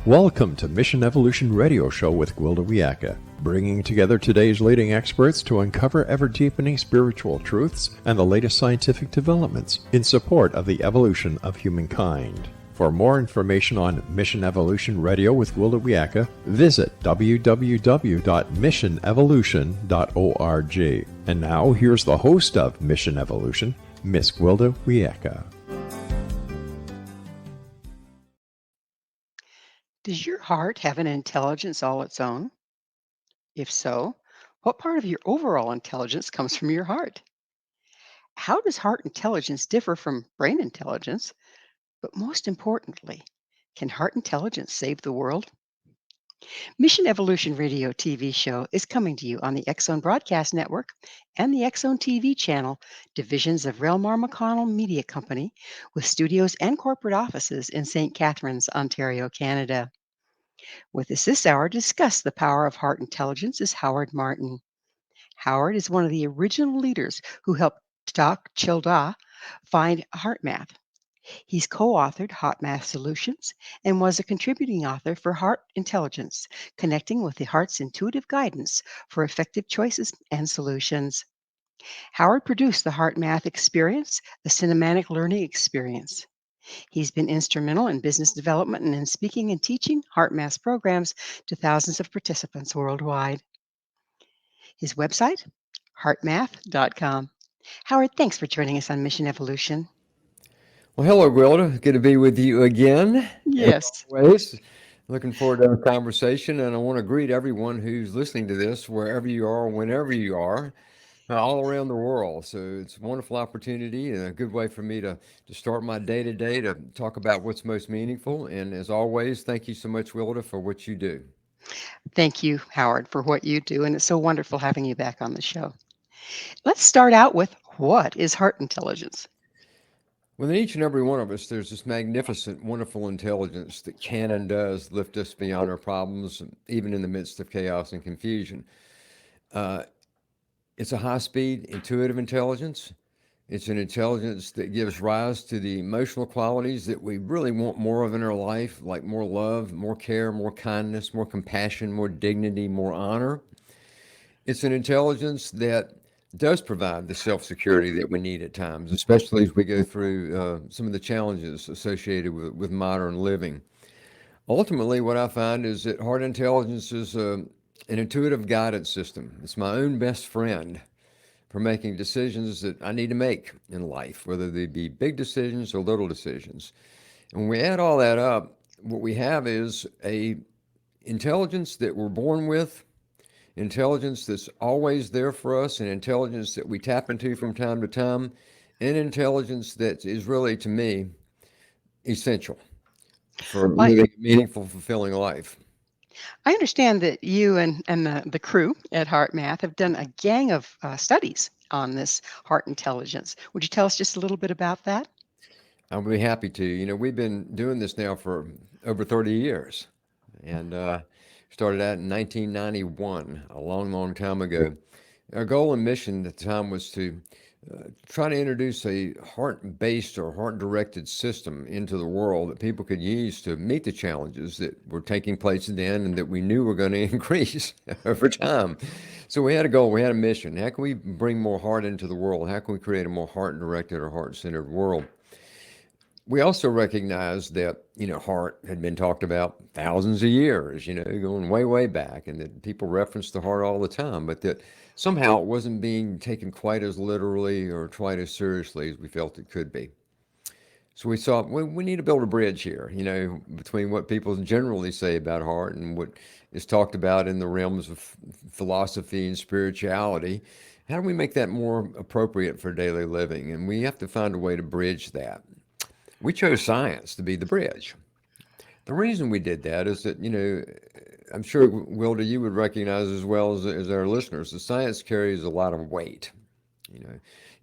Welcome to Mission Evolution Radio Show with Gwilda Wiyaka, bringing together today's leading experts to uncover ever-deepening spiritual truths and the latest scientific developments in support of the evolution of humankind. For more information on Mission Evolution Radio with Gwilda Wiyaka, visit www.missionevolution.org. And now, here's the host of Mission Evolution, Miss Gwilda Wiyaka. Does your heart have an intelligence all its own? If so, what part of your overall intelligence comes from your heart? How does heart intelligence differ from brain intelligence? But most importantly, can heart intelligence save the world? Mission Evolution Radio TV show is coming to you on the X-Zone Broadcast Network and the X-Zone TV channel, divisions of REL-MAR McConnell Media Company, with studios and corporate offices in St. Catharines, Ontario, Canada. With us this hour to discuss the power of heart intelligence is Howard Martin. Howard is one of the original leaders who helped Doc Childa find HeartMath. He's co-authored HeartMath Solutions and was a contributing author for Heart Intelligence, connecting with the heart's intuitive guidance for effective choices and solutions. Howard produced the HeartMath Experience, the cinematic learning experience. He's been instrumental in business development and in speaking and teaching HeartMath programs to thousands of participants worldwide. His website, heartmath.com. Howard, thanks for joining us on Mission Evolution. Well, hello, Gwilda. Good to be with you again. Yes. As always, looking forward to our conversation, and I want to greet everyone who's listening to this, wherever you are, whenever you are, all around the world. So it's a wonderful opportunity and a good way for me to start my day-to-day to talk about what's most meaningful. And as always, thank you so much, Gwilda, for what you do. Thank you, Howard, for what you do, and it's so wonderful having you back on the show. Let's start out with, what is heart intelligence? Within each and every one of us, there's this magnificent, wonderful intelligence that can and does lift us beyond our problems, even in the midst of chaos and confusion. It's a high-speed, intuitive intelligence. It's an intelligence that gives rise to the emotional qualities that we really want more of in our life, like more love, more care, more kindness, more compassion, more dignity, more honor. It's an intelligence that does provide the self-security that we need at times, especially as we go through some of the challenges associated with modern living. Ultimately, what I find is that heart intelligence is an intuitive guidance system. It's my own best friend for making decisions that I need to make in life, whether they be big decisions or little decisions. And when we add all that up, what we have is a intelligence that we're born with, intelligence that's always there for us, and intelligence that we tap into from time to time, and intelligence that is really, to me, essential for living a meaningful, fulfilling life. I understand that you and the crew at HeartMath have done a gang of studies on this heart intelligence. Would you tell us just a little bit about that? I'll be happy to. You know, we've been doing this now for over 30 years, and started out in 1991, a long, long time ago. Our goal and mission at the time was to try to introduce a heart-based or heart-directed system into the world that people could use to meet the challenges that were taking place then and that we knew were going to increase over time. So we had a goal, we had a mission. How can we bring more heart into the world? How can we create a more heart-directed or heart-centered world? We also recognized that, heart had been talked about thousands of years, going way, way back, and that people referenced the heart all the time, but that somehow it wasn't being taken quite as literally or quite as seriously as we felt it could be. So we thought, we need to build a bridge here, between what people generally say about heart and what is talked about in the realms of philosophy and spirituality. How do we make that more appropriate for daily living? And we have to find a way to bridge that. We chose science to be the bridge. The reason we did that is that, I'm sure, Wilda, you would recognize as well as our listeners, the science carries a lot of weight.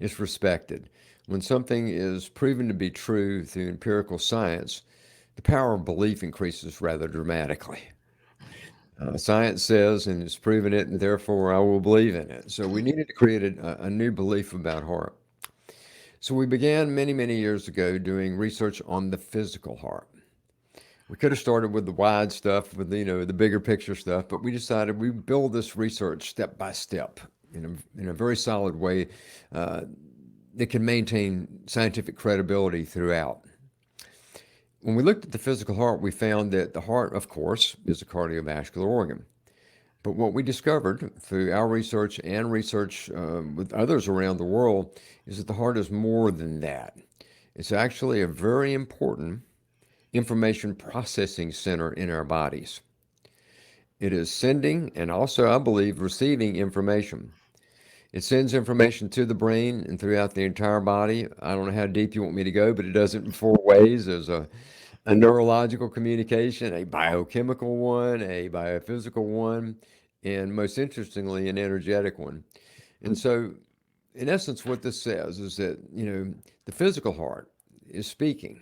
It's respected. When something is proven to be true through empirical science, the power of belief increases rather dramatically. Science says, and it's proven it, and therefore I will believe in it. So we needed to create a new belief about heart. So we began many, many years ago doing research on the physical heart. We could have started with the wide stuff, with the bigger picture stuff, but we decided we build this research step by step in a very solid way uh, that can maintain scientific credibility throughout. When we looked at the physical heart, we found that the heart, of course, is a cardiovascular organ. But what we discovered through our research and research with others around the world is that the heart is more than that. It's actually a very important information processing center in our bodies. It is sending and also, I believe, receiving information. It sends information to the brain and throughout the entire body. I don't know how deep you want me to go, but it does it in four ways. There's a neurological communication, a biochemical one, a biophysical one, and most interestingly, an energetic one. And so, in essence, what this says is that, the physical heart is speaking.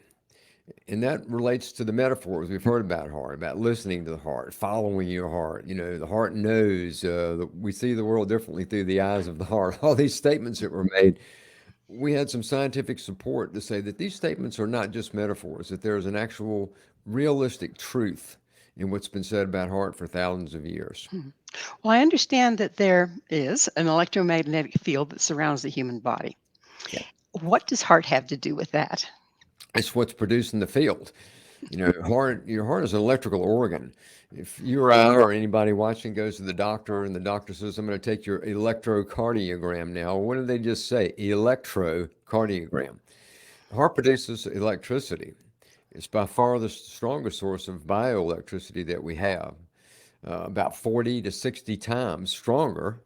And that relates to the metaphors we've heard about heart, about listening to the heart, following your heart. The heart knows. We see the world differently through the eyes of the heart. All these statements that were made, we had some scientific support to say that these statements are not just metaphors, that there's an actual realistic truth in what's been said about heart for thousands of years. Mhm. Well, I understand that there is an electromagnetic field that surrounds the human body. Yeah. What does heart have to do with that? It's what's producing the field. Your heart is an electrical organ. If you or I or anybody watching goes to the doctor and the doctor says, I'm going to take your electrocardiogram now, what did they just say? Electrocardiogram. The heart produces electricity. It's by far the strongest source of bioelectricity that we have, about 40 to 60 times stronger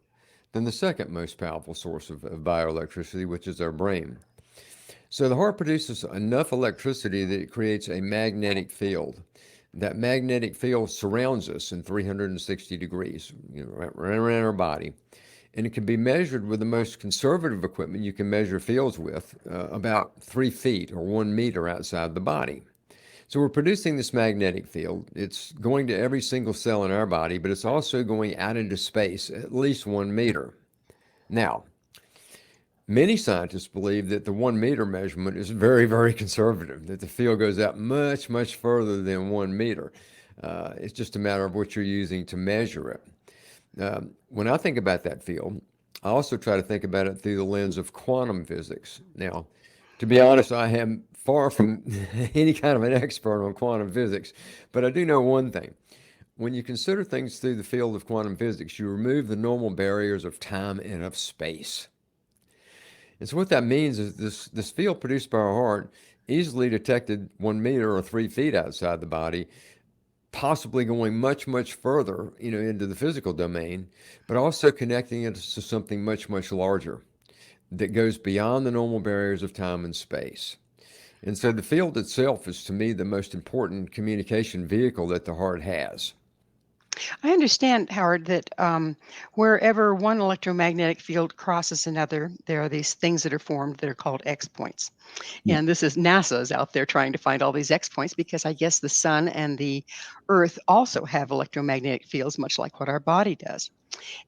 than the second most powerful source of bioelectricity, which is our brain. So the heart produces enough electricity that it creates a magnetic field. That magnetic field surrounds us in 360 degrees, right around our body. And it can be measured with the most conservative equipment you can measure fields with, about 3 feet or 1 meter outside the body. So we're producing this magnetic field. It's going to every single cell in our body, but it's also going out into space at least 1 meter. Now, many scientists believe that the 1 meter measurement is very, very conservative, that the field goes out much, much further than 1 meter. It's just a matter of what you're using to measure it. When I think about that field, I also try to think about it through the lens of quantum physics. Now, to be honest, I am far from any kind of an expert on quantum physics, but I do know one thing. When you consider things through the field of quantum physics, you remove the normal barriers of time and of space. And so what that means is this field produced by our heart easily detected 1 meter or 3 feet outside the body, possibly going much, much further, into the physical domain, but also connecting it to something much, much larger that goes beyond the normal barriers of time and space. And so the field itself is, to me, the most important communication vehicle that the heart has. I understand, Howard, that wherever one electromagnetic field crosses another, there are these things that are formed that are called X points. And this is NASA is out there trying to find all these X points because I guess the sun and the earth also have electromagnetic fields, much like what our body does.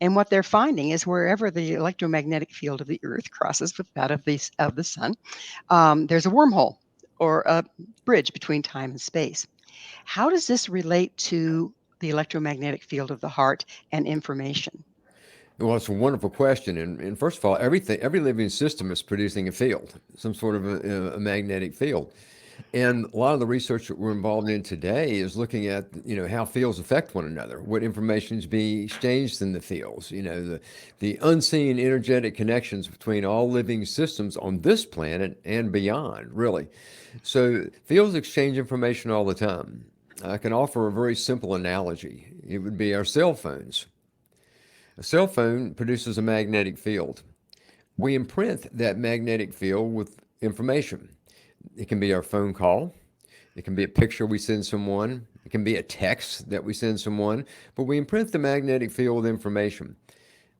And what they're finding is wherever the electromagnetic field of the earth crosses with that of the sun, there's a wormhole or a bridge between time and space. How does this relate to the electromagnetic field of the heart and information? Well, it's a wonderful question. And first of all, every living system is producing a field, some sort of a magnetic field. And a lot of the research that we're involved in today is looking at, how fields affect one another, what information is being exchanged in the fields, the unseen energetic connections between all living systems on this planet and beyond, really. So fields exchange information all the time. I can offer a very simple analogy. It would be our cell phones. A cell phone produces a magnetic field. We imprint that magnetic field with information. It can be our phone call. It can be a picture we send someone. It can be a text that we send someone. But we imprint the magnetic field with information.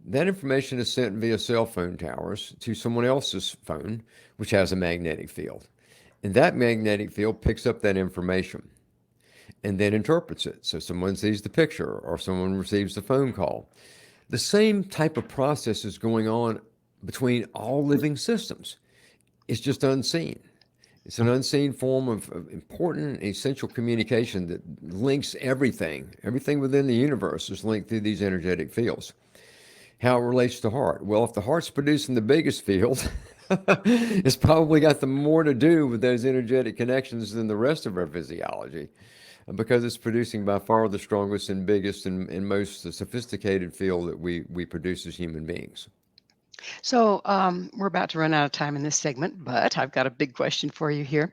That information is sent via cell phone towers to someone else's phone, which has a magnetic field. And that magnetic field picks up that information and then interprets it. So someone sees the picture or someone receives the phone call. The same type of process is going on between all living systems. It's just unseen. It's an unseen form of important, essential communication that links everything. Everything within the universe is linked through these energetic fields. How it relates to heart? Well, if the heart's producing the biggest field, it's probably got the more to do with those energetic connections than the rest of our physiology, because it's producing by far the strongest and biggest and most sophisticated field that we produce as human beings. So we're about to run out of time in this segment, but I've got a big question for you here.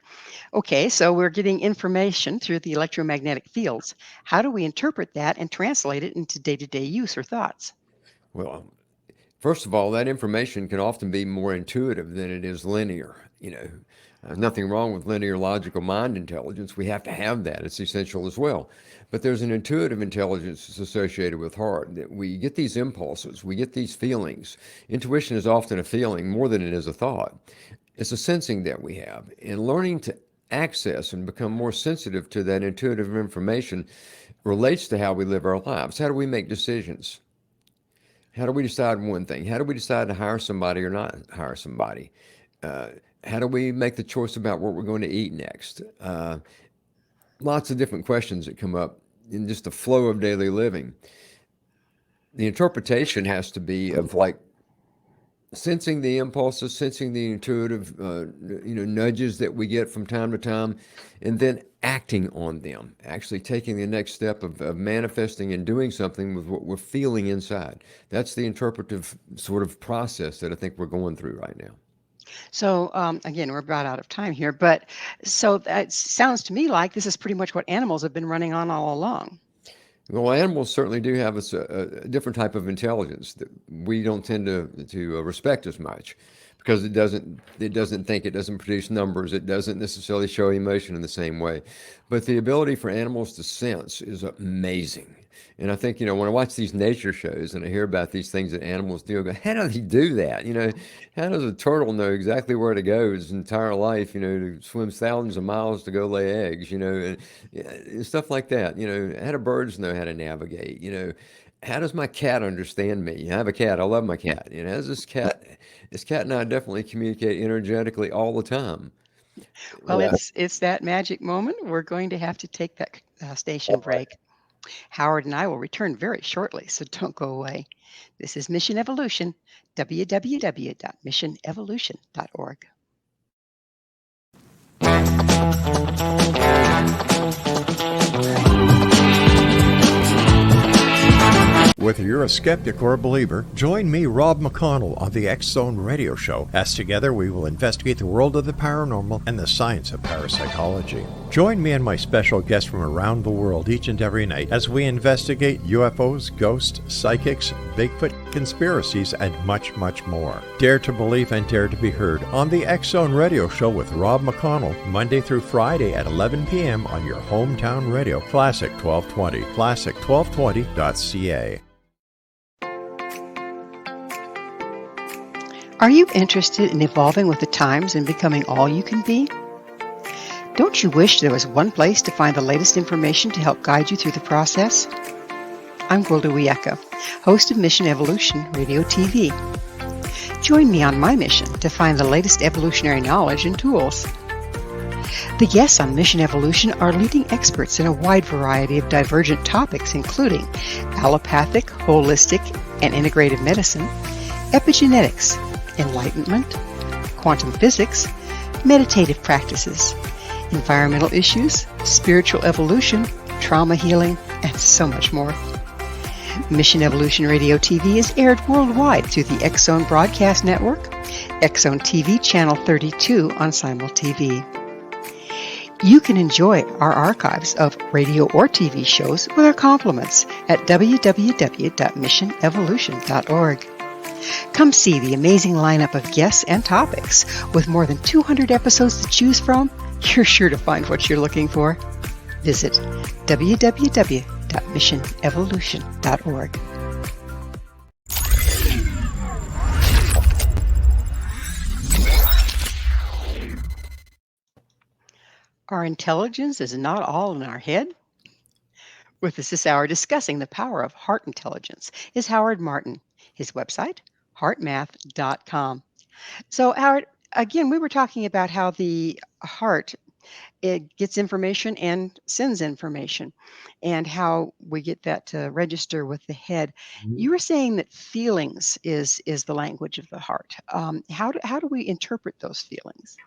Okay, so we're getting information through the electromagnetic fields. How do we interpret that and translate it into day-to-day use or thoughts? Well, first of all, that information can often be more intuitive than it is linear. There's nothing wrong with linear logical mind intelligence. We have to have that. It's essential as well. But there's an intuitive intelligence that's associated with heart, that we get these impulses, we get these feelings. Intuition is often a feeling more than it is a thought. It's a sensing that we have. And learning to access and become more sensitive to that intuitive information relates to how we live our lives. How do we make decisions? How do we decide one thing? How do we decide to hire somebody or not hire somebody? Uh, how do we make the choice about what we're going to eat next? Lots of different questions that come up in just the flow of daily living. The interpretation has to be of like sensing the impulses, sensing the intuitive, nudges that we get from time to time, and then acting on them. Actually, taking the next step of manifesting and doing something with what we're feeling inside. That's the interpretive sort of process that I think we're going through right now. So again, we're about out of time here, but so that sounds to me like this is pretty much what animals have been running on all along. Well, animals certainly do have a different type of intelligence that we don't tend to respect as much, because it doesn't think, it doesn't produce numbers, it doesn't necessarily show emotion in the same way. But the ability for animals to sense is amazing. And I think, when I watch these nature shows and I hear about these things that animals do, I go, how do they do that? How does a turtle know exactly where to go his entire life, to swim thousands of miles to go lay eggs, and, yeah, stuff like that. How do birds know how to navigate? How does my cat understand me? I have a cat. I love my cat. How does this cat and I definitely communicate energetically all the time. Well, Yeah. it's that magic moment. We're going to have to take that station break. Howard and I will return very shortly, so don't go away. This is Mission Evolution, www.missionevolution.org. Whether you're a skeptic or a believer, join me, Rob McConnell, on the X Zone Radio Show, as together we will investigate the world of the paranormal and the science of parapsychology. Join me and my special guests from around the world each and every night as we investigate UFOs, ghosts, psychics, Bigfoot, conspiracies, and much, much more. Dare to believe and dare to be heard on the X Zone Radio Show with Rob McConnell, Monday through Friday at 11 p.m. on your hometown radio, Classic 1220, classic1220.ca. Are you interested in evolving with the times and becoming all you can be? Don't you wish there was one place to find the latest information to help guide you through the process? I'm Gwilda Wiyaka, host of Mission Evolution Radio TV. Join me on my mission to find the latest evolutionary knowledge and tools. The guests on Mission Evolution are leading experts in a wide variety of divergent topics, including allopathic, holistic, and integrative medicine, epigenetics, enlightenment, quantum physics, meditative practices, environmental issues, spiritual evolution, trauma healing, and so much more. Mission Evolution Radio TV is aired worldwide through the X Zone Broadcast Network, X Zone TV Channel 32 on Simul TV. You can enjoy our archives of radio or TV shows with our compliments at www.missionevolution.org. Come see the amazing lineup of guests and topics. With more than 200 episodes to choose from, you're sure to find what you're looking for. Visit www.missionevolution.org. Our intelligence is not all in our head. With us this hour discussing the power of heart intelligence is Howard Martin. His website, heartmath.com. So, Howard, again, we were talking about how the heart, it gets information and sends information, and how we get that to register with the head. You were saying that feelings is the language of the heart. How do we interpret those feelings?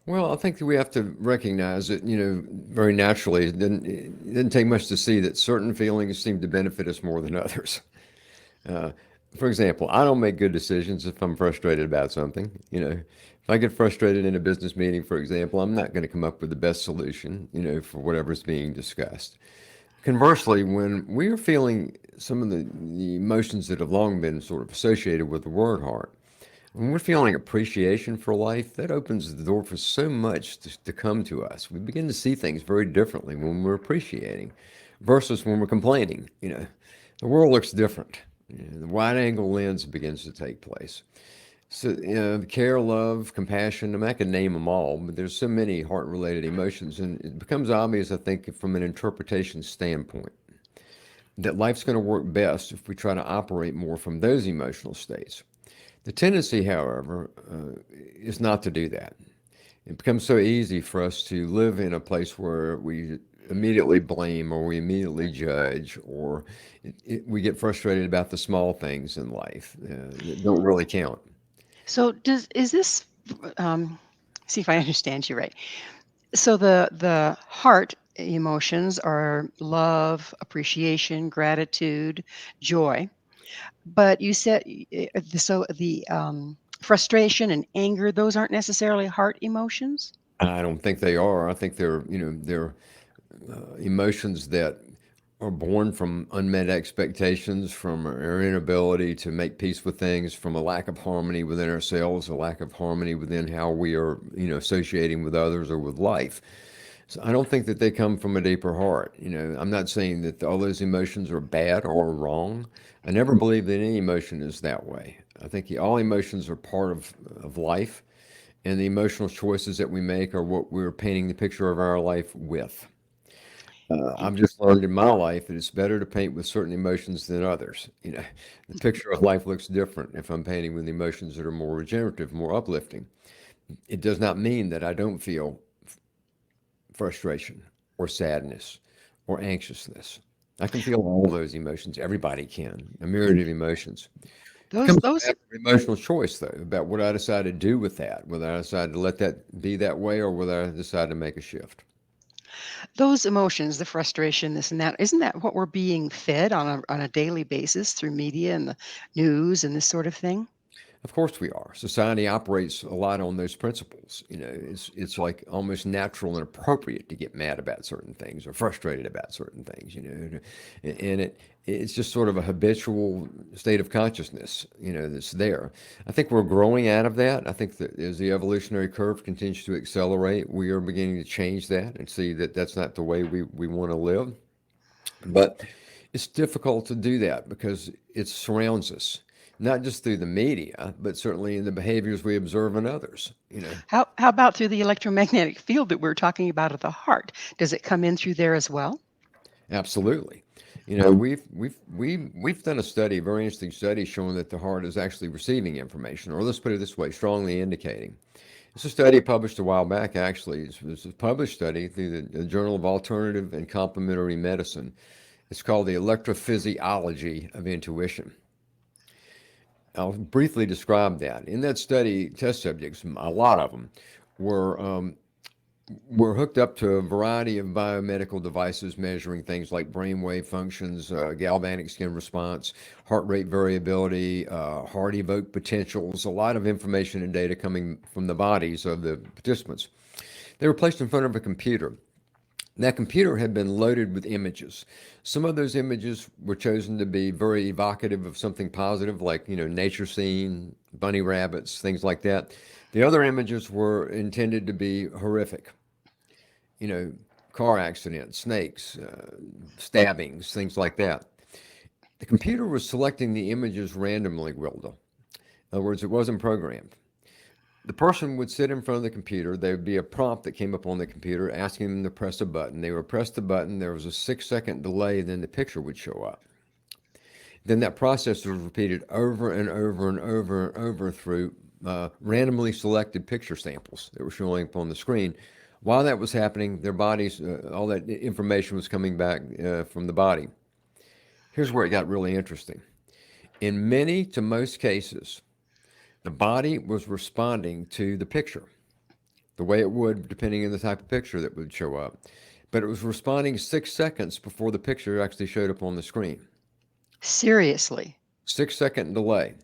Well, I think that we have to recognize that, very naturally, it didn't take much to see that certain feelings seem to benefit us more than others. Uh, for example, I don't make good decisions if I'm frustrated about something. If I get frustrated in a business meeting, for example, I'm not going to come up with the best solution, for whatever's being discussed. Conversely, when we are feeling some of the emotions that have long been sort of associated with the word heart, when we're feeling appreciation for life, that opens the door for so much to come to us. We begin to see things very differently when we're appreciating versus when we're complaining. The world looks different. The wide angle lens begins to take place. So, care, love, compassion, I mean, I can name them all, but there's so many heart related emotions. And it becomes obvious, I think, from an interpretation standpoint, that life's going to work best if we try to operate more from those emotional states. The tendency, however, is not to do that. It becomes so easy for us to live in a place where we immediately blame or we immediately judge or we get frustrated about the small things in life that don't really count. So does is this um, see if I understand you right. So the heart emotions are love, appreciation, gratitude, joy. But you said so the frustration and anger, those aren't necessarily heart emotions? I don't think they are. I think they're emotions that are born from unmet expectations, from our inability to make peace with things, from a lack of harmony within ourselves, a lack of harmony within how we are, associating with others or with life. So I don't think that they come from a deeper heart. I'm not saying that all those emotions are bad or wrong. I never believe that any emotion is that way. I think all emotions are part of life, and the emotional choices that we make are what we're painting the picture of our life with. I've just learned in my life that it's better to paint with certain emotions than others. The picture of life looks different if I'm painting with emotions that are more regenerative, more uplifting. It does not mean that I don't feel frustration or sadness or anxiousness. I can feel all those emotions. Everybody can, a myriad of emotions. It Those becomes a those matter of emotional choice, though, about what I decide to do with that, whether I decide to let that be that way or whether I decide to make a shift. those emotions, the frustration, this and that, isn't that what we're being fed on a daily basis through media and the news and this sort of thing? Of course we are. Society operates a lot on those principles. It's like almost natural and appropriate to get mad about certain things or frustrated about certain things. And it's just sort of a habitual state of consciousness. That's there. I think we're growing out of that. I think that as the evolutionary curve continues to accelerate, we are beginning to change that and see that that's not the way we want to live. But it's difficult to do that because it surrounds us, not just through the media, but certainly in the behaviors we observe in others. How about through the electromagnetic field that we're talking about at the heart? Does it come in through there as well? Absolutely. We've done a study, a very interesting study, showing that the heart is actually receiving information, or let's put it this way, strongly indicating. It's a study published a while back, actually. It's a published study through the Journal of Alternative and Complementary Medicine. It's called the Electrophysiology of Intuition. I'll briefly describe that. In that study, test subjects, a lot of them, were were hooked up to a variety of biomedical devices measuring things like brainwave functions, galvanic skin response, heart rate variability, heart evoke potentials, a lot of information and data coming from the bodies of the participants. They were placed in front of a computer. That computer had been loaded with images. Some of those images were chosen to be very evocative of something positive, like, nature scene, bunny rabbits, things like that. The other images were intended to be horrific, you know, car accidents, snakes, stabbings, things like that. The computer was selecting the images randomly, Wilda. In other words, it wasn't programmed. The person would sit in front of the computer. There would be a prompt that came up on the computer asking them to press a button. They would press the button. There was a 6-second delay, then the picture would show up. Then that process was repeated over and over and over and over through randomly selected picture samples that were showing up on the screen. While that was happening, their bodies, all that information was coming back from the body. Here's where it got really interesting. In many to most cases, the body was responding to the picture the way it would depending on the type of picture that would show up. But it was responding 6 seconds before the picture actually showed up on the screen. Seriously. 6 second delay.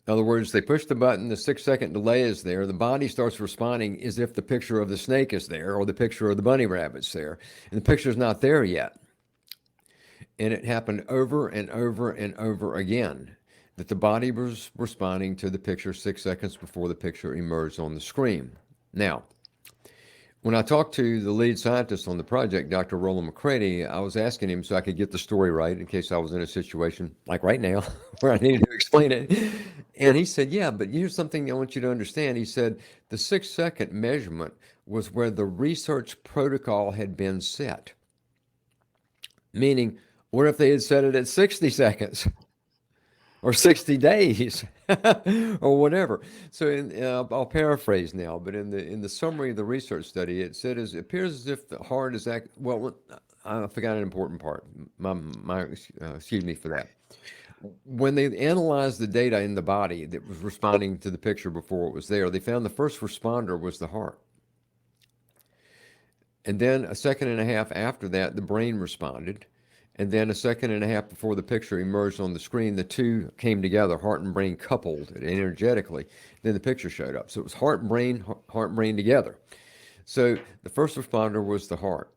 In other words, they push the button, the 6 second delay is there, the body starts responding as if the picture of the snake is there or the picture of the bunny rabbit's there, and the picture's not there yet. And it happened over and over and over again that the body was responding to the picture 6 seconds before the picture emerged on the screen. Now, when I talked to the lead scientist on the project, Dr. Roland McCready, I was asking him so I could get the story right in case I was in a situation like right now where I needed to explain it. And he said, yeah, but here's something I want you to understand. He said the 6 second measurement was where the research protocol had been set. Meaning, what if they had set it at 60 seconds? Or 60 days or whatever. So I'll paraphrase now, but in the summary of the research study, it said it appears as if the heart is well, I forgot an important part. Excuse me for that. When they analyzed the data in the body that was responding to the picture before it was there, they found the first responder was the heart. And then a second and a half after that, the brain responded. And then a second and a half before the picture emerged on the screen, the two came together, heart and brain coupled energetically. Then the picture showed up. So it was heart and brain together. So the first responder was the heart.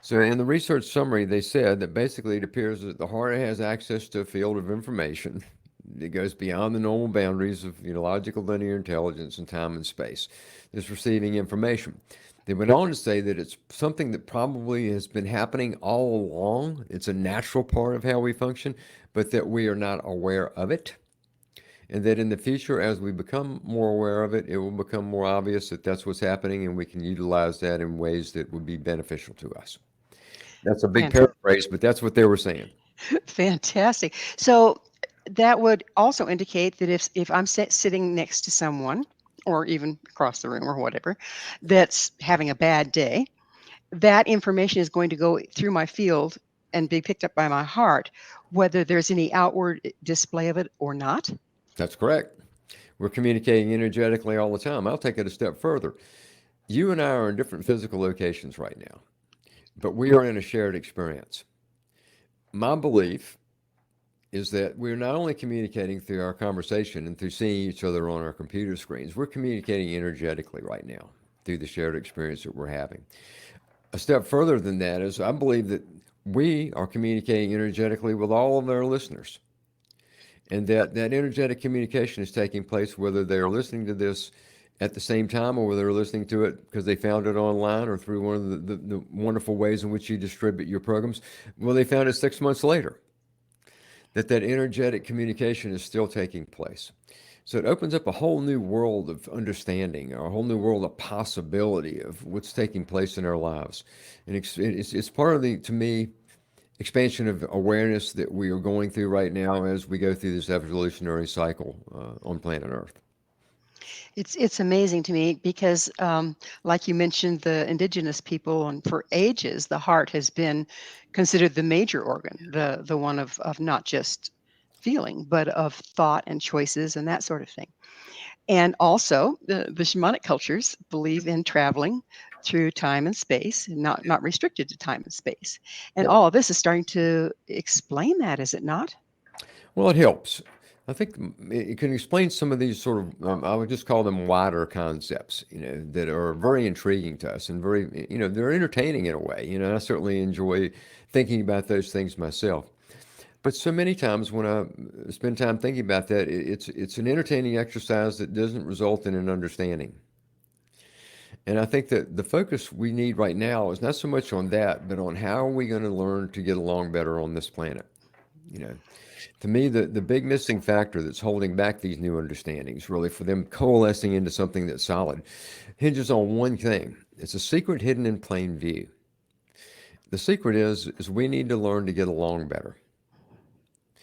So in the research summary, they said that basically it appears that the heart has access to a field of information that goes beyond the normal boundaries of logical linear intelligence and time and space. It's receiving information. They went on to say that it's something that probably has been happening all along. It's a natural part of how we function, but that we are not aware of it. And that in the future, as we become more aware of it, it will become more obvious that that's what's happening, and we can utilize that in ways that would be beneficial to us. That's a big paraphrase, but that's what they were saying. Fantastic. So that would also indicate that if I'm sitting next to someone, or even across the room or whatever, that's having a bad day, that information is going to go through my field and be picked up by my heart, whether there's any outward display of it or not. That's correct. We're communicating energetically all the time. I'll take it a step further. You and I are in different physical locations right now, but we are in a shared experience. My belief is that we're not only communicating through our conversation and through seeing each other on our computer screens, we're communicating energetically right now through the shared experience that we're having. A step further than that is I believe that we are communicating energetically with all of our listeners, and that energetic communication is taking place whether they are listening to this at the same time or whether they're listening to it because they found it online or through one of the wonderful ways in which you distribute your programs. Well, they found it 6 months later. That energetic communication is still taking place. So it opens up a whole new world of understanding, or a whole new world of possibility of what's taking place in our lives. And it's part of to me, expansion of awareness that we are going through right now as we go through this evolutionary cycle on planet Earth. It's amazing to me because, like you mentioned, the indigenous people, and for ages, the heart has been considered the major organ, the one of not just feeling, but of thought and choices and that sort of thing. And also, the shamanic cultures believe in traveling through time and space, and not restricted to time and space. And all of this is starting to explain that, is it not? Well, it helps. I think it can explain some of these sort of, I would just call them wider concepts, that are very intriguing to us and very, they're entertaining in a way. I certainly enjoy thinking about those things myself. But so many times when I spend time thinking about that, it's an entertaining exercise that doesn't result in an understanding. And I think that the focus we need right now is not so much on that, but on how are we going to learn to get along better on this planet. To me, the big missing factor that's holding back these new understandings, really, for them coalescing into something that's solid, hinges on one thing. It's a secret hidden in plain view. The secret is we need to learn to get along better.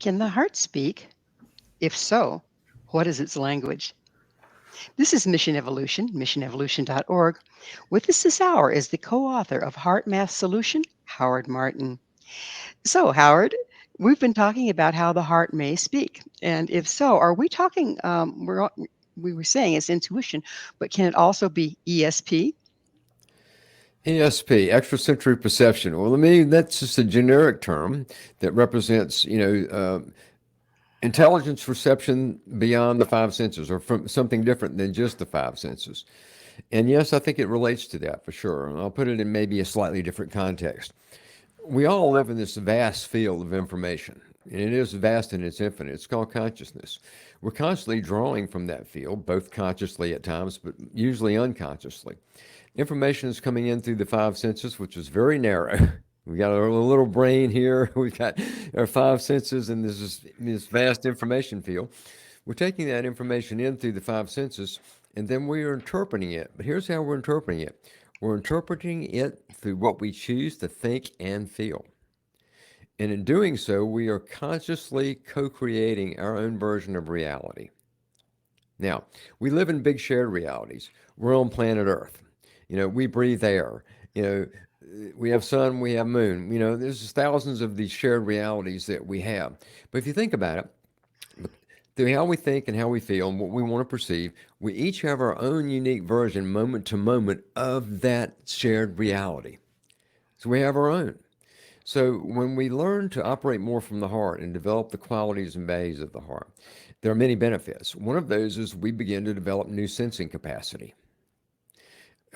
Can the heart speak? If so, what is its language? This is Mission Evolution, missionevolution.org. With us this hour is the co-author of Heart Math Solution, Howard Martin. So, Howard, we've been talking about how the heart may speak. And if so, are we talking, we were saying it's intuition, but can it also be ESP? ESP, extrasensory perception. Well, that's just a generic term that represents, intelligence perception beyond the five senses or from something different than just the five senses. And yes, I think it relates to that for sure. And I'll put it in maybe a slightly different context. We all live in this vast field of information, and it is vast and it's infinite. It's called consciousness. We're constantly drawing from that field, both consciously at times, but usually unconsciously. Information is coming in through the five senses, which is very narrow. We got a little brain here. We've got our five senses, and this vast information field. We're taking that information in through the five senses, and then we are interpreting it. But here's how we're interpreting it. We're interpreting it through what we choose to think and feel. And in doing so, we are consciously co-creating our own version of reality. Now, we live in big shared realities. We're on planet Earth. We breathe air. We have sun, we have moon. There's thousands of these shared realities that we have. But if you think about it, through how we think and how we feel and what we want to perceive, we each have our own unique version, moment to moment, of that shared reality. So we have our own. So when we learn to operate more from the heart and develop the qualities and values of the heart, there are many benefits. One of those is we begin to develop new sensing capacity.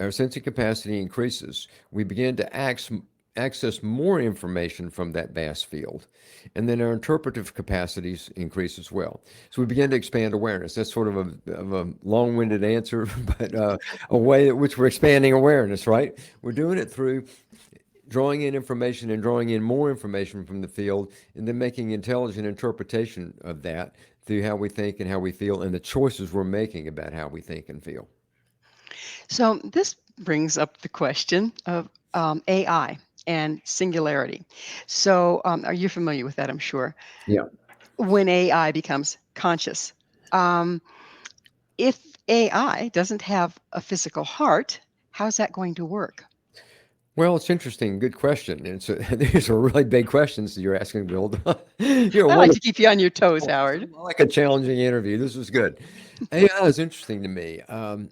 Our sensing capacity increases. We begin to access more information from that vast field. And then our interpretive capacities increase as well. So we begin to expand awareness. That's sort of a long-winded answer, but a way in which we're expanding awareness, right? We're doing it through drawing in information and drawing in more information from the field, and then making intelligent interpretation of that through how we think and how we feel and the choices we're making about how we think and feel. So, this brings up the question of AI and singularity. So, are you familiar with that? I'm sure. Yeah. When AI becomes conscious, um, if AI doesn't have a physical heart, how's that going to work? Well, it's interesting. Good question. And so these are really big questions that you're asking, Bill. I like to keep you on your toes, Howard. Like a challenging interview. This was good. AI is interesting to me. I'll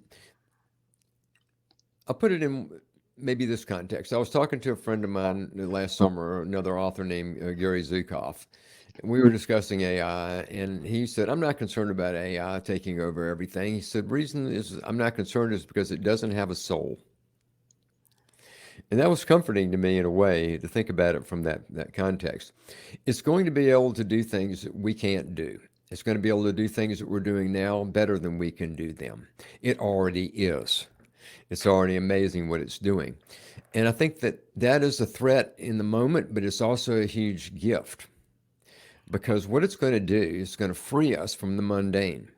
put it in maybe this context. I was talking to a friend of mine last summer, another author named Gary Zukav. We were discussing AI, and he said, I'm not concerned about AI taking over everything. He said, reason is I'm not concerned is because it doesn't have a soul. And that was comforting to me in a way to think about it from that context. It's going to be able to do things that we can't do. It's going to be able to do things that we're doing now better than we can do them. It already is. It's already amazing what it's doing. And I think that is a threat in the moment, but it's also a huge gift. Because what it's going to do is going to free us from the mundane.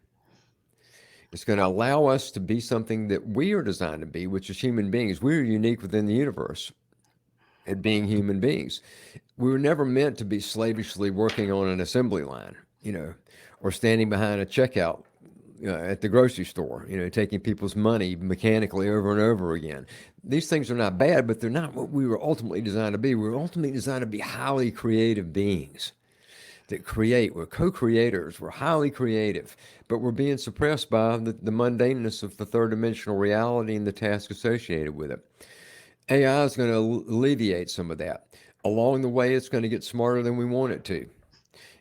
It's going to allow us to be something that we are designed to be, which is human beings. We're unique within the universe at being human beings. We were never meant to be slavishly working on an assembly line, or standing behind a checkout at the grocery store, taking people's money mechanically over and over again. These things are not bad, but they're not what we were ultimately designed to be. We were ultimately designed to be highly creative beings that create. We're co-creators. We're highly creative, but we're being suppressed by the mundaneness of the third dimensional reality and the task associated with it. AI is going to alleviate some of that. Along the way, it's going to get smarter than we want it to.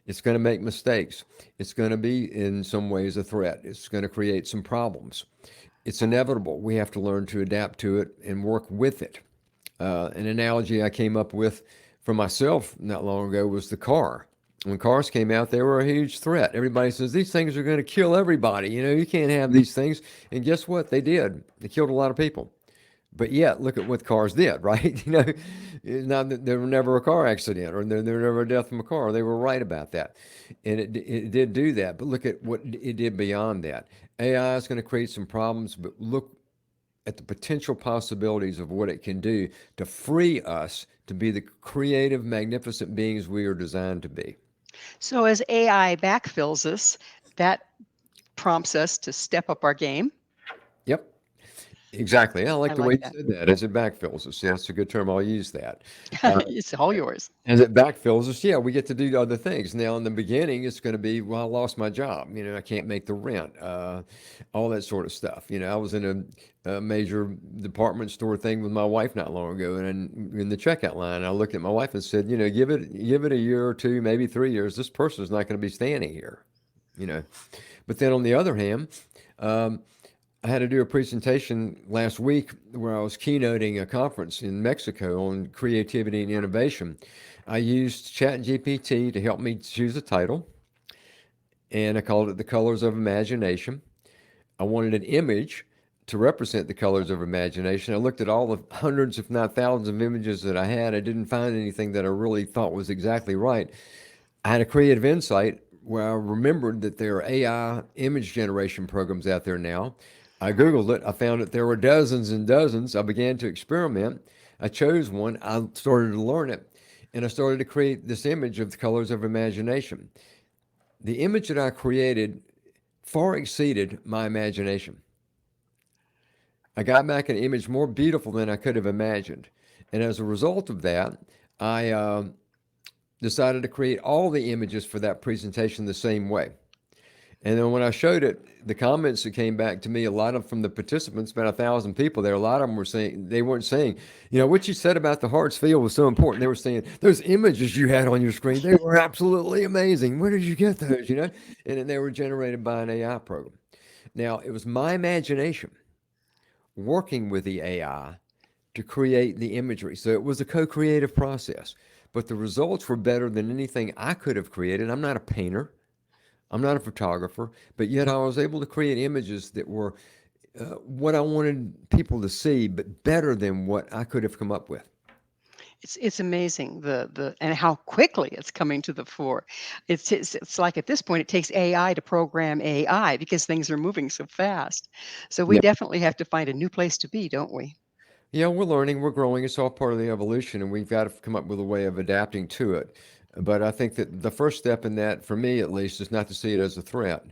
It's going to make mistakes. It's going to be, in some ways, a threat. It's going to create some problems. It's inevitable. We have to learn to adapt to it and work with it. An analogy I came up with for myself not long ago was the car. When cars came out, they were a huge threat. Everybody says, these things are going to kill everybody. You can't have these things. And guess what? They did. They killed a lot of people. But yet, look at what cars did, right? Not that there were never a car accident or there were never a death from a car. They were right about that. And it did do that. But look at what it did beyond that. AI is going to create some problems, but look at the potential possibilities of what it can do to free us to be the creative, magnificent beings we are designed to be. So as AI backfills us, that prompts us to step up our game. Yep. Exactly. I I like the way like you that. said that. As it backfills us, that's a good term. I'll use that. Uh, It's all yours. as it backfills us, yeah, we get to do other things. Now, in the beginning, it's going to be, well, I lost my job. I can't make the rent, all that sort of stuff. I was in a major department store thing with my wife not long ago, and in the checkout line, I looked at my wife and said, give it a year or two, maybe 3 years. This person's not going to be standing here. You know. But then on the other hand, um, I had to do a presentation last week where I was keynoting a conference in Mexico on creativity and innovation. I used ChatGPT to help me choose a title, and I called it The Colors of Imagination. I wanted an image to represent the colors of imagination. I looked at all the hundreds, if not thousands, of images that I had. I didn't find anything that I really thought was exactly right. I had a creative insight where I remembered that there are AI image generation programs out there now. I Googled it. I found that there were dozens and dozens. I began to experiment. I chose one. I started to learn it. And I started to create this image of the colors of imagination. The image that I created far exceeded my imagination. I got back an image more beautiful than I could have imagined. And as a result of that, I decided to create all the images for that presentation the same way. And then when I showed it, the comments that came back to me, a lot of from the participants, about 1,000 people there, a lot of them were saying, they weren't saying, what you said about the heart's field was so important. They were saying, those images you had on your screen, they were absolutely amazing. Where did you get those? And then they were generated by an AI program. Now, it was my imagination working with the AI to create the imagery. So it was a co creative process. But the results were better than anything I could have created. I'm not a painter. I'm not a photographer, but yet I was able to create images that were what I wanted people to see, but better than what I could have come up with. It's amazing the and how quickly it's coming to the fore. It's like at this point it takes AI to program AI because things are moving so fast. So we Yeah. definitely have to find a new place to be, don't we? Yeah, we're learning, we're growing. It's all part of the evolution, and we've got to come up with a way of adapting to it. But I think that the first step in that, for me at least, is not to see it as a threat.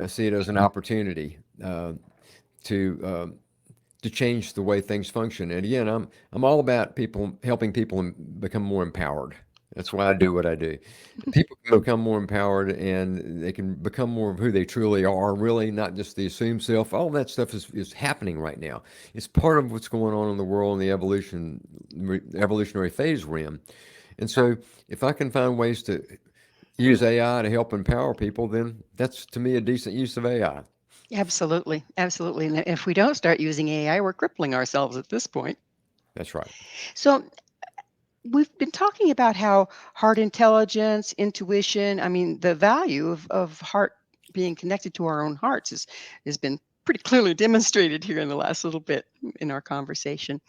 I see it as an opportunity to to change the way things function. And again, I'm all about people helping people become more empowered. That's why I do what I do. People can become more empowered and they can become more of who they truly are, really, not just the assumed self. All that stuff is happening right now. It's part of what's going on in the world in the evolutionary phase we're in. And so if I can find ways to use AI to help empower people, then that's to me a decent use of AI. Absolutely, absolutely. And if we don't start using AI, we're crippling ourselves at this point. That's right. So we've been talking about how heart intelligence, intuition, I mean, the value of heart being connected to our own hearts has been pretty clearly demonstrated here in the last little bit in our conversation.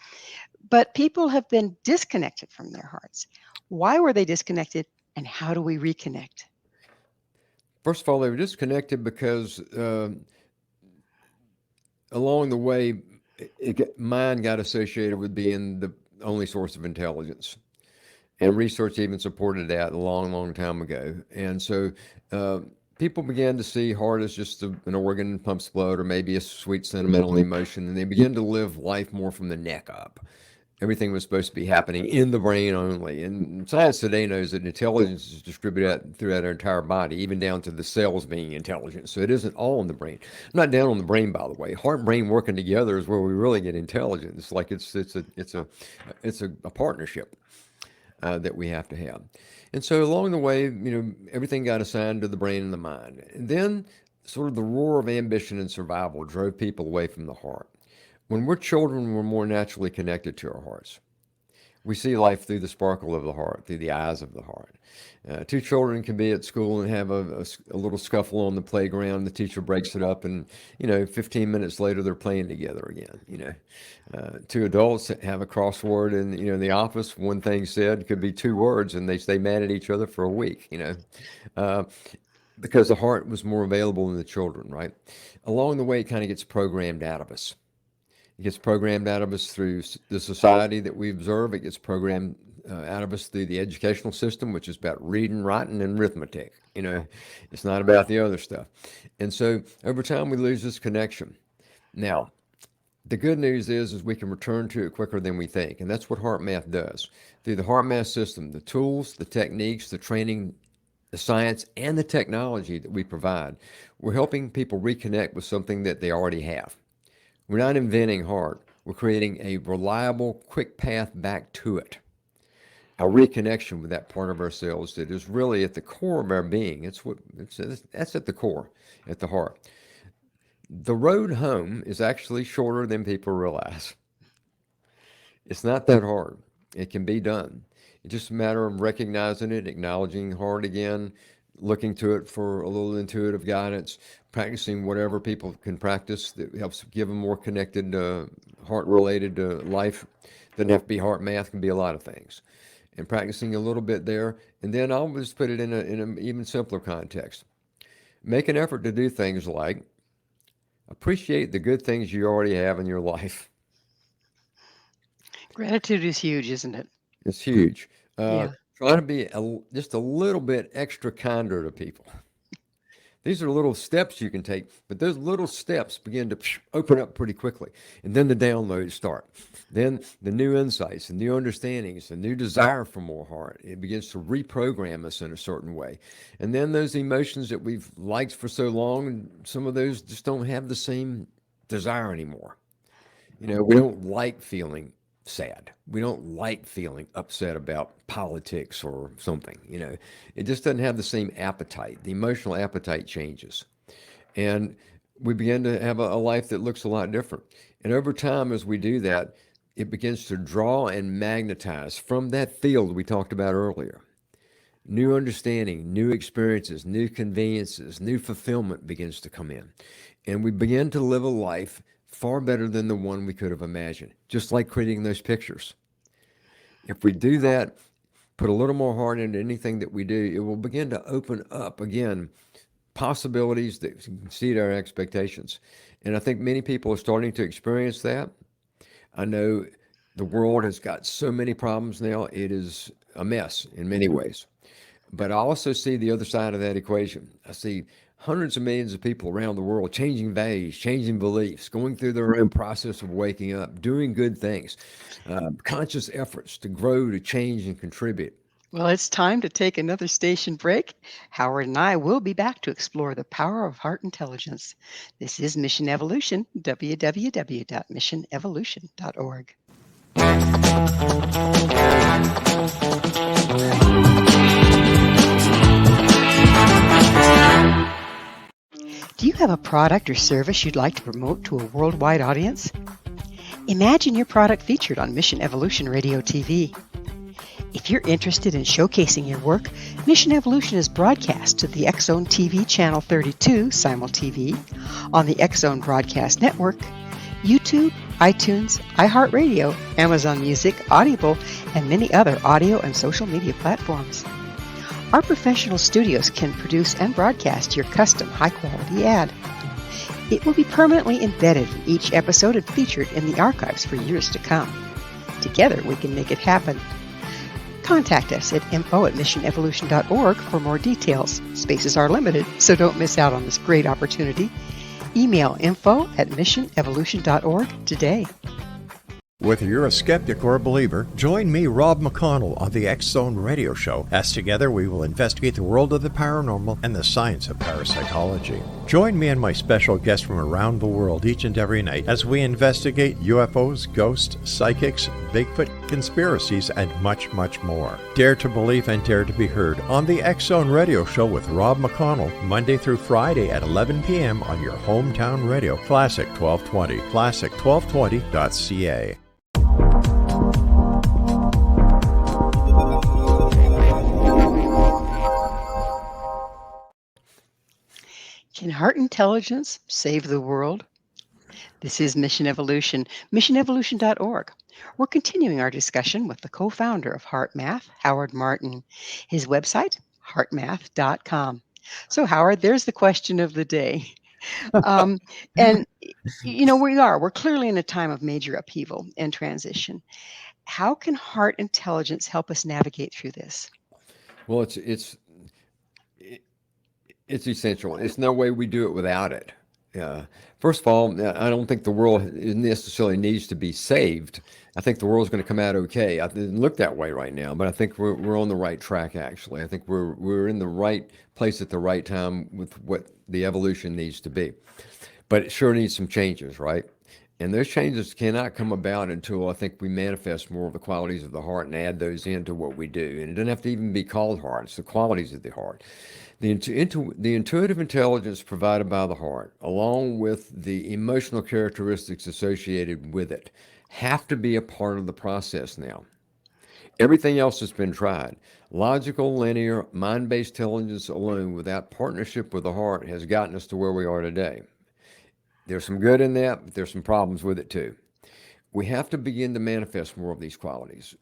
But people have been disconnected from their hearts. Why were they disconnected and how do we reconnect? First of all, they were disconnected because along the way, mind got associated with being the only source of intelligence. And research even supported that a long, long time ago. And so uh, people began to see heart as just an organ that pumps blood or maybe a sweet sentimental emotion. And they began to live life more from the neck up. Everything was supposed to be happening in the brain only. And science today knows that intelligence is distributed throughout our entire body, even down to the cells being intelligent. So it isn't all in the brain. I'm not down on the brain, by the way. Heart and brain working together is where we really get intelligence. It's like it's a partnership that we have to have. And so along the way, everything got assigned to the brain and the mind. And then sort of the roar of ambition and survival drove people away from the heart. When we're children, we're more naturally connected to our hearts. We see life through the sparkle of the heart, through the eyes of the heart. Two children can be at school and have a little scuffle on the playground. The teacher breaks it up, and 15 minutes later they're playing together again. Two adults have a crossword, and in the office, one thing said could be two words, and they stay mad at each other for a week. Uh, because the heart was more available than the children, right? Along the way, it kind of gets programmed out of us. It gets programmed out of us through the society that we observe. It gets programmed out of us through the educational system, which is about reading, writing, and arithmetic. It's not about the other stuff. And so over time, we lose this connection. Now, the good news is we can return to it quicker than we think, and that's what heart math does. Through the heart math system, the tools, the techniques, the training, the science, and the technology that we provide, we're helping people reconnect with something that they already have. We're not inventing heart. We're creating a reliable, quick path back to it. A reconnection with that part of ourselves that is really at the core of our being. That's at the core, at the heart. The road home is actually shorter than people realize. It's not that hard. It can be done. It's just a matter of recognizing it, acknowledging heart again, looking to it for a little intuitive guidance, practicing whatever people can practice that helps give them more connected, heart-related life. Doesn't have to be heart math, can be a lot of things. And practicing a little bit there, and then I'll just put it in an even simpler context. Make an effort to do things like appreciate the good things you already have in your life. Gratitude is huge, isn't it? It's huge. Yeah. Try to be just a little bit extra kinder to people. These are little steps you can take, but those little steps begin to open up pretty quickly. And then the downloads start. Then the new insights, the new understandings, the new desire for more heart. It begins to reprogram us in a certain way. And then those emotions that we've liked for so long, some of those just don't have the same desire anymore. We don't like feeling sad. We don't like feeling upset about politics or something. It just doesn't have the same appetite. The emotional appetite changes. And we begin to have a life that looks a lot different. And over time, as we do that, it begins to draw and magnetize from that field we talked about earlier. New understanding, new experiences, new conveniences, new fulfillment begins to come in. And we begin to live a life far better than the one we could have imagined, just like creating those pictures. If we do that, put a little more heart into anything that we do, it will begin to open up again possibilities that exceed our expectations. And I think many people are starting to experience that. I know the world has got so many problems now, it is a mess in many ways. But I also see the other side of that equation. I see hundreds of millions of people around the world changing values, changing beliefs, going through their own process of waking up, doing good things, conscious efforts to grow, to change, and contribute. Well, it's time to take another station break. Howard and I will be back to explore the power of heart intelligence. This is Mission Evolution, www.missionevolution.org. Do you have a product or service you'd like to promote to a worldwide audience? Imagine your product featured on Mission Evolution Radio TV. If you're interested in showcasing your work, Mission Evolution is broadcast to the X-Zone TV Channel 32 Simul TV, on the X-Zone Broadcast Network, YouTube, iTunes, iHeartRadio, Amazon Music, Audible, and many other audio and social media platforms. Our professional studios can produce and broadcast your custom high-quality ad. It will be permanently embedded in each episode and featured in the archives for years to come. Together, we can make it happen. Contact us at info@missionevolution.org for more details. Spaces are limited, so don't miss out on this great opportunity. Email info@missionevolution.org today. Whether you're a skeptic or a believer, join me, Rob McConnell, on the X-Zone Radio Show, as together we will investigate the world of the paranormal and the science of parapsychology. Join me and my special guests from around the world each and every night as we investigate UFOs, ghosts, psychics, Bigfoot, conspiracies, and much, much more. Dare to believe and dare to be heard on the X-Zone Radio Show with Rob McConnell, Monday through Friday at 11 p.m. on your hometown radio, Classic 1220, classic1220.ca. Can heart intelligence save the world? This is Mission Evolution, missionevolution.org. We're continuing our discussion with the co-founder of Heart Math, Howard Martin. His website, heartmath.com. So, Howard, there's the question of the day. And, we're clearly in a time of major upheaval and transition. How can heart intelligence help us navigate through this? Well, it's essential. It's no way we do it without it. Uh, First of all, I don't think the world necessarily needs to be saved. I think the world's going to come out okay. It doesn't look that way right now, but I think we're on the right track. Actually, I think we're in the right place at the right time with what the evolution needs to be. But it sure needs some changes, right? And those changes cannot come about until I think we manifest more of the qualities of the heart and add those into what we do. And it doesn't have to even be called heart, it's the qualities of the heart. The intuitive intelligence provided by the heart, along with the emotional characteristics associated with it, have to be a part of the process now. Everything else has been tried. Logical, linear, mind based intelligence alone, without partnership with the heart, has gotten us to where we are today. There's some good in that, but there's some problems with it too. We have to begin to manifest more of these qualities,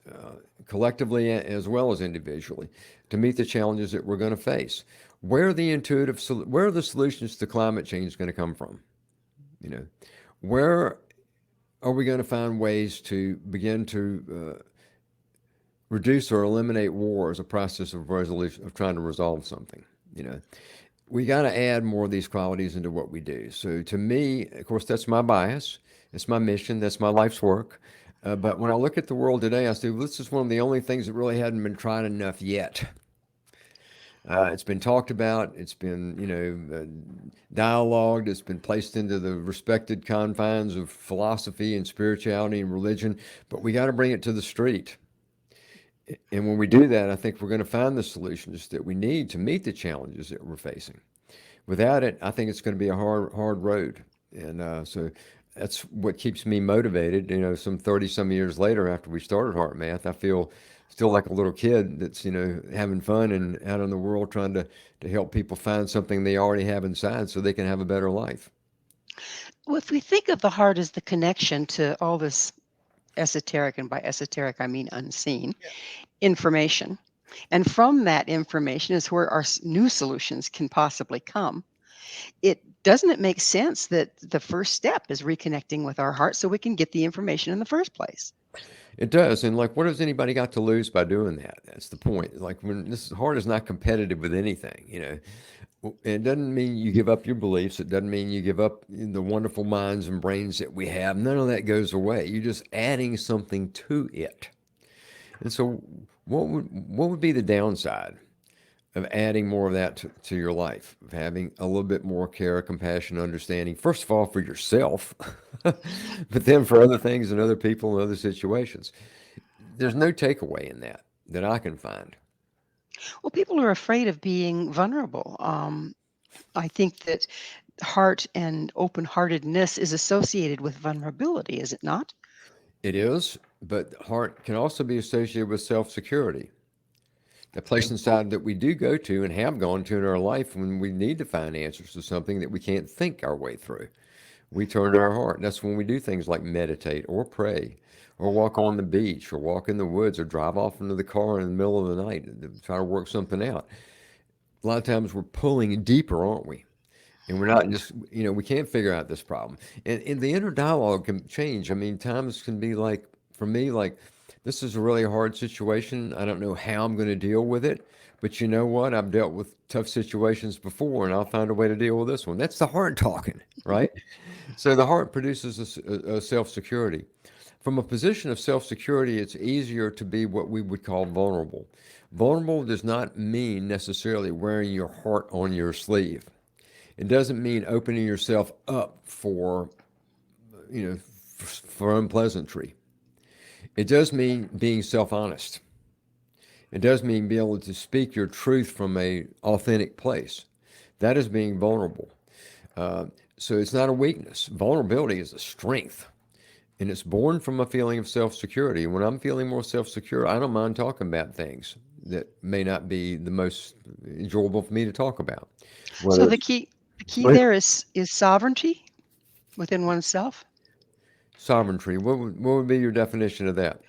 collectively as well as individually, to meet the challenges that we're going to face. Where are the solutions to climate change going to come from? You know, where are we going to find ways to begin to reduce or eliminate war as a process of resolution of trying to resolve something? You know, we got to add more of these qualities into what we do. So to me, of course, that's my bias. It's my mission. That's my life's work. But when I look at the world today, I say, well, this is one of the only things that really hadn't been tried enough yet. It's been talked about. It's been, dialogued. It's been placed into the respected confines of philosophy and spirituality and religion. But we got to bring it to the street. And when we do that, I think we're going to find the solutions that we need to meet the challenges that we're facing. Without it, I think it's going to be a hard road. And so that's what keeps me motivated. Some 30 some years later after we started Heart Math, I feel still like a little kid that's, having fun and out in the world trying to help people find something they already have inside so they can have a better life. Well, if we think of the heart as the connection to all this esoteric, and by esoteric I mean unseen, information, and from that information is where our new solutions can possibly come. It doesn't it make sense that the first step is reconnecting with our heart so we can get the information in the first place? It does. And like, what has anybody got to lose by doing that? That's the point. Like, when this heart is not competitive with anything. It doesn't mean you give up your beliefs. It doesn't mean you give up the wonderful minds and brains that we have. None of that goes away. You're just adding something to it. And so, what would be the downside of adding more of that to your life? Of having a little bit more care, compassion, understanding. First of all, for yourself, but then for other things and other people and other situations. There's no takeaway in that I can find. Well, people are afraid of being vulnerable. I think that heart and open heartedness is associated with vulnerability, is it not? It is, but heart can also be associated with self security. A place inside that we do go to and have gone to in our life when we need to find answers to something that we can't think our way through. We turn to our heart. That's when we do things like meditate or pray or walk on the beach or walk in the woods or drive off into the car in the middle of the night to try to work something out. A lot of times we're pulling deeper, aren't we? And we're not just, we can't figure out this problem. And the inner dialogue can change. I mean, times can be like, for me, like, this is a really hard situation. I don't know how I'm going to deal with it. But you know what? I've dealt with tough situations before, and I'll find a way to deal with this one. That's the heart talking, right? So the heart produces a self security. From a position of self security, it's easier to be what we would call vulnerable. Vulnerable does not mean necessarily wearing your heart on your sleeve. It doesn't mean opening yourself up for unpleasantry. It does mean being self-honest. It does mean being able to speak your truth from a authentic place. That is being vulnerable. Uh, so it's not a weakness. Vulnerability is a strength, and it's born from a feeling of self-security. When I'm feeling more self-secure, I don't mind talking about things that may not be the most enjoyable for me to talk about. So Whether the key there is sovereignty within oneself, sovereignty, what would be your definition of that?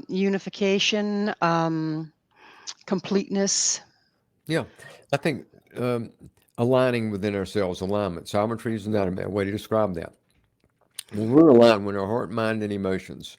unification, completeness. Yeah, I think um, aligning within ourselves, alignment. Sovereignty is not a bad way to describe that. When we're aligned, when our heart, mind, and emotions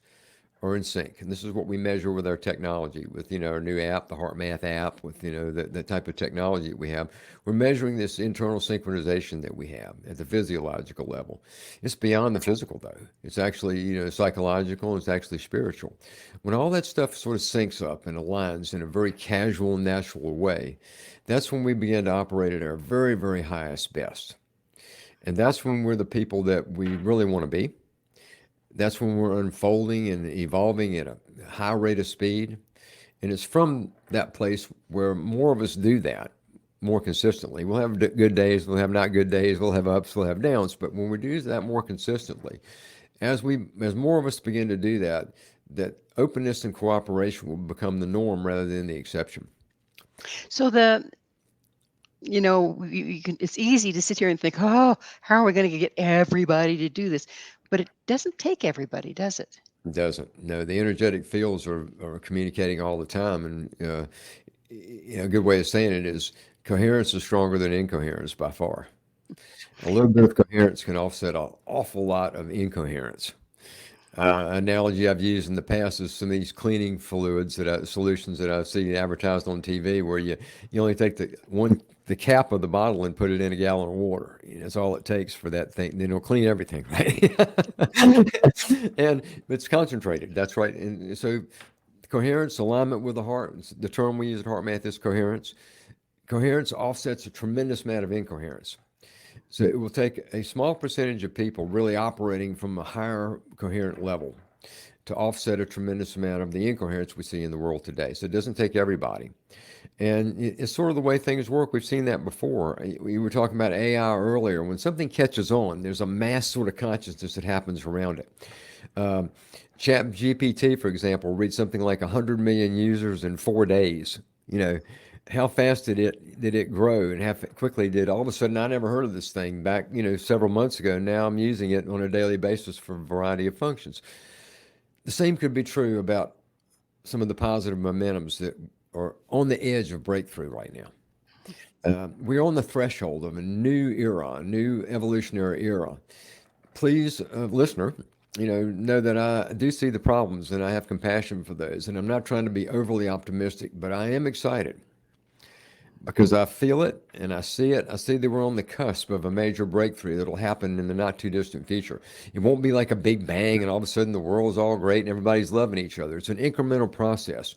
are in sync. And this is what we measure with our technology, with, our new app, the HeartMath app, with, the type of technology that we have. We're measuring this internal synchronization that we have at the physiological level. It's beyond the physical, though. It's actually, psychological, and it's actually spiritual. When all that stuff sort of syncs up and aligns in a very casual, natural way, that's when we begin to operate at our very, very highest best. And that's when we're the people that we really want to be. That's when we're unfolding and evolving at a high rate of speed. And it's from that place where more of us do that more consistently. We'll have good days, we'll have not good days, we'll have ups, we'll have downs. But when we do that more consistently, as more of us begin to do that, that openness and cooperation will become the norm rather than the exception. So you can, it's easy to sit here and think, oh, how are we going to get everybody to do this? But it doesn't take everybody, does it? It doesn't. No, the energetic fields are communicating all the time. And a good way of saying it is coherence is stronger than incoherence by far. A little bit of coherence can offset an awful lot of incoherence. Analogy I've used in the past is some of these cleaning solutions that I've seen advertised on TV, where you only take the cap of the bottle and put it in a gallon of water. That's all it takes for that thing. Then it'll clean everything, right? And it's concentrated. That's right. And so coherence, alignment with the heart. The term we use at HeartMath is coherence. Coherence offsets a tremendous amount of incoherence. So it will take a small percentage of people really operating from a higher coherent level to offset a tremendous amount of the incoherence we see in the world today. So it doesn't take everybody. And it's sort of the way things work. We've seen that before. We were talking about AI earlier. When something catches on, there's a mass sort of consciousness that happens around it. Chat GPT, for example, reads something like 100 million users in 4 days. How fast did it grow, and how quickly did all of a sudden, I never heard of this thing back, several months ago. Now I'm using it on a daily basis for a variety of functions. The same could be true about some of the positive momentums that are on the edge of breakthrough right now. We're on the threshold of a new era, a new evolutionary era. Please, listener, know that I do see the problems and I have compassion for those. And I'm not trying to be overly optimistic, but I am excited because I feel it and I see it. I see that we're on the cusp of a major breakthrough that'll happen in the not too distant future. It won't be like a big bang and all of a sudden the world's all great and everybody's loving each other. It's an incremental process,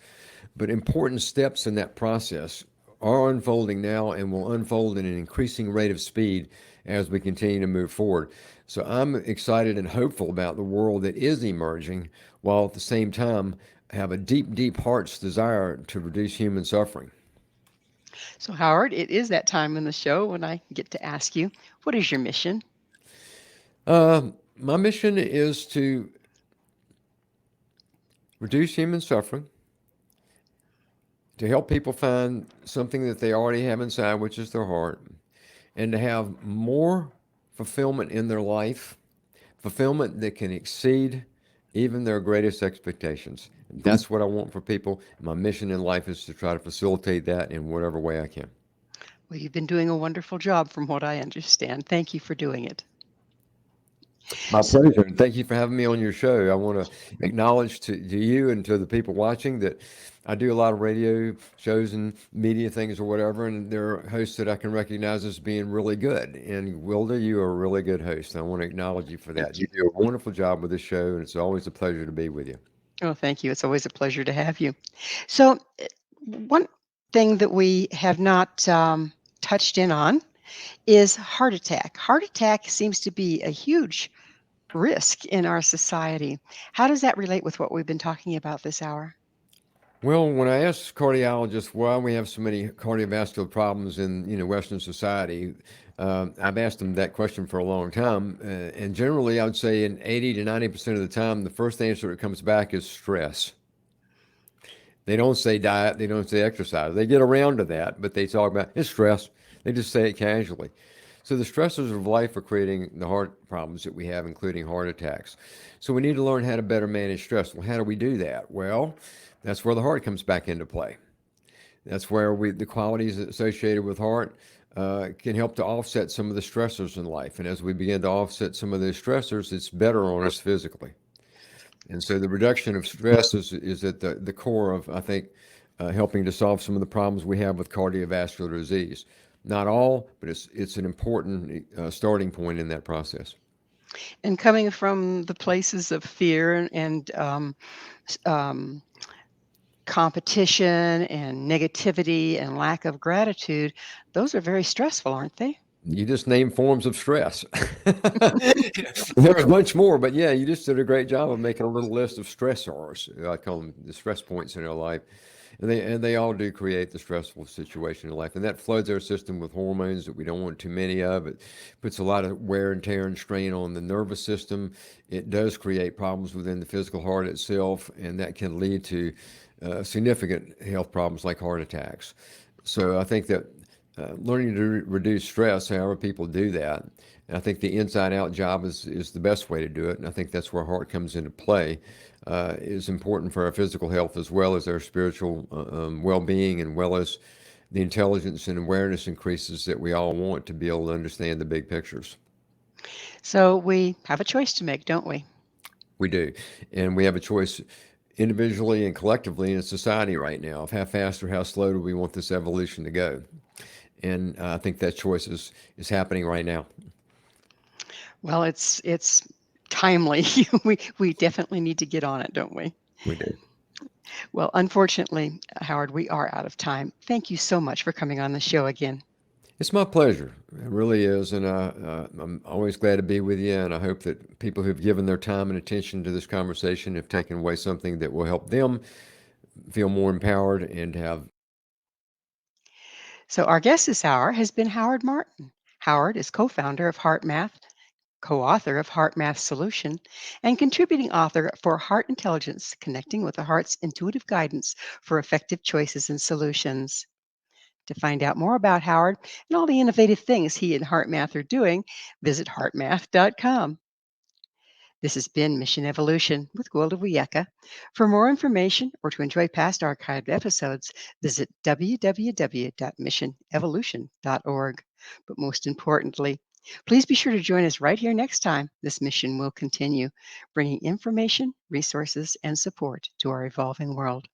but important steps in that process are unfolding now and will unfold at an increasing rate of speed as we continue to move forward. So I'm excited and hopeful about the world that is emerging, while at the same time have a deep, deep heart's desire to reduce human suffering. So, Howard, it is that time in the show when I get to ask you, what is your mission? My mission is to reduce human suffering, to help people find something that they already have inside, which is their heart, and to have more fulfillment in their life, fulfillment that can exceed even their greatest expectations. That's what I want for people. My mission in life is to try to facilitate that in whatever way I can. Well, you've been doing a wonderful job from what I understand. Thank you for doing it. My pleasure. And thank you for having me on your show. I want to acknowledge to you and to the people watching that I do a lot of radio shows and media things or whatever, and there are hosts that I can recognize as being really good. And Wilda, you are a really good host. I want to acknowledge you for that. You do a wonderful job with this show, and it's always a pleasure to be with you. Oh, thank you. It's always a pleasure to have you. So, one thing that we have not touched in on is heart attack. Heart attack seems to be a huge risk in our society. How does that relate with what we've been talking about this hour? Well, when I ask cardiologists why we have so many cardiovascular problems in Western society, I've asked them that question for a long time, and generally I would say in 80 to 90% of the time, the first answer that comes back is stress. They don't say diet, they don't say exercise. They get around to that, but they talk about it's stress. They just say it casually. So the stressors of life are creating the heart problems that we have, including heart attacks. So we need to learn how to better manage stress. Well, how do we do that? Well, that's where the heart comes back into play. That's where the qualities associated with heart can help to offset some of the stressors in life. And as we begin to offset some of those stressors, it's better on us physically. And so the reduction of stress is at the core of, I think, helping to solve some of the problems we have with cardiovascular disease. Not all, but it's an important starting point in that process. And coming from the places of fear and s- um, competition and negativity and lack of gratitude, those are very stressful, aren't they? You just named forms of stress. There's much more, but yeah, you just did a great job of making a little list of stressors. I call them the stress points in our life. And they all do create the stressful situation in life. And that floods our system with hormones that we don't want too many of. It puts a lot of wear and tear and strain on the nervous system. It does create problems within the physical heart itself, and that can lead to significant health problems like heart attacks. So I think that learning to reduce stress, however people do that, and I think the inside out job is the best way to do it. And I think that's where heart comes into play, is important for our physical health as well as our spiritual well being, and well as the intelligence and awareness increases that we all want to be able to understand the big pictures. So we have a choice to make, don't we? We do. And we have a choice individually and collectively in society right now of how fast or how slow do we want this evolution to go. And I think that choice is happening right now. Well, it's timely. We definitely need to get on it, don't we? We do. Well, unfortunately, Howard, we are out of time. Thank you so much for coming on the show again. It's my pleasure. It really is. And I'm always glad to be with you. And I hope that people who've given their time and attention to this conversation have taken away something that will help them feel more empowered and have. So our guest this hour has been Howard Martin. Howard is co-founder of Heart Math, co-author of Heart Math Solution, and contributing author for Heart Intelligence, Connecting with the Heart's Intuitive Guidance for Effective Choices and Solutions. To find out more about Howard and all the innovative things he and Heart Math are doing, visit heartmath.com. This has been Mission Evolution with Gwilda Wiyaka. For more information or to enjoy past archived episodes, visit www.missionevolution.org. But most importantly, please be sure to join us right here next time. This mission will continue, bringing information, resources, and support to our evolving world.